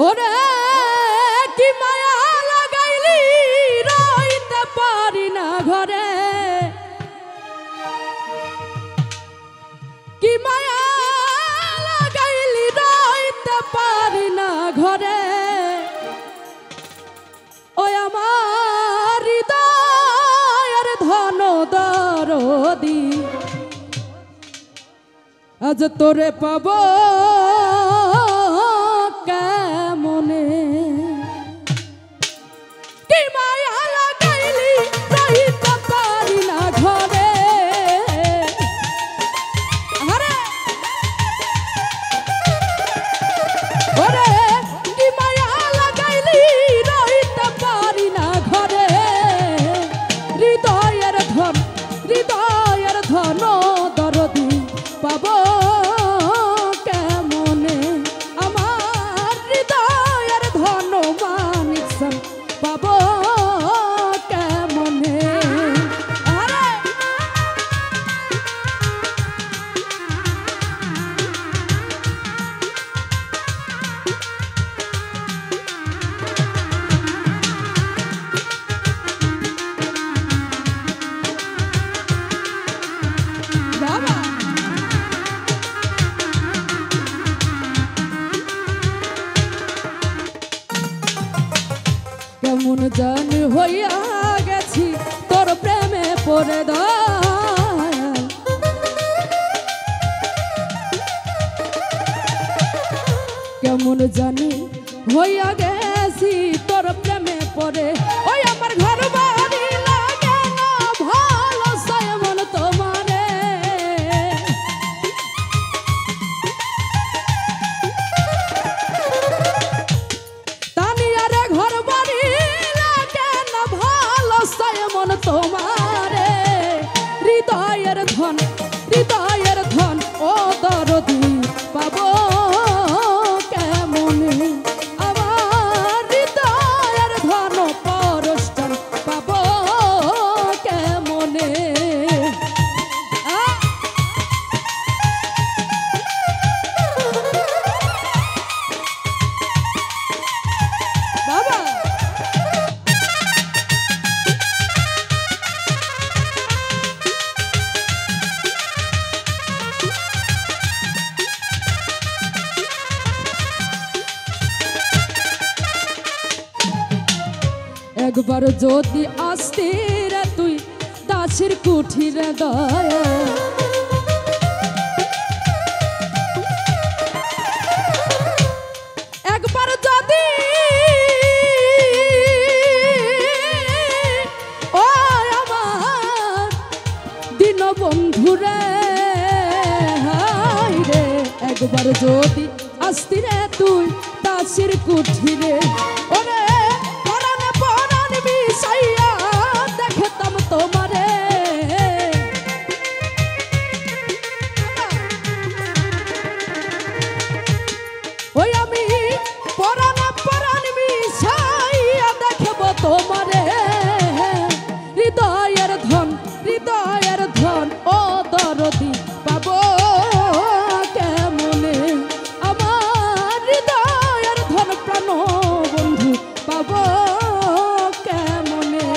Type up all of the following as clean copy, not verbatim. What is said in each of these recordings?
ওরে কি মায়া লাগাইলি রইতে পারি না ঘরে, কি মায়া লাগাইলি রইতে পারি না ঘরে। ওই আমার হৃদয়ের ধন দরদি আজ তোরে পাবো কেমনে, কি মায়া লাগাইলি রইতে পারি না ঘরে। আরে ওরে কি মায়া লাগাইলি রইতে পারি না ঘরে। হৃদয়ের ধন দরদি পাবো কেমনে, আমার হৃদয়ের ধন মানিক পাবো কেমনে। আরে বাবা কেমন জানি হইয়া গেছি তোর প্রেমে পড়ে দয়াল, কেমন জানি হইয়া গেছি তোর প্রেমে পড়ে। ওই আমার ঘর বাড়ি লাগে না ভালো সায়মন তোমারে, তানিয়ারে ঘর বাড়ি লাগে না ভালো সায়মন তোমারে। হৃদয়ের ধন ও দরদি পাবো কেমনে, আমার হৃদয়ের ধন পরস্টান পাবো কেমনে। বাবা একবার যদি আসতি রে তুই দাসের কুঠিরে দয়া, একবার যদি ও আমার দিন বন্ধুরে হাই রে, একবার যদি আসতি রে তুই দাসের কুঠিরে। ওরে দেখতাম তোমারে, ওই আমি পরাণ মিশাইয়া দেখব তোমারে। হৃদয়ের ধন ও দরদি পাবো কেমনে, আমার হৃদয়ের ধন প্রাণ বন্ধু পাবো কেমনে।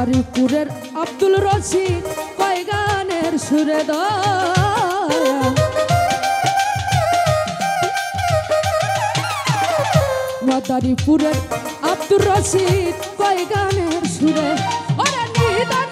মাদারীপুরের আব্দুল রশিদ কয় গানের সুরে দয়া মাদারীপুরের আব্দুল রশিদ কয় গানের সুরে ওরে নিদান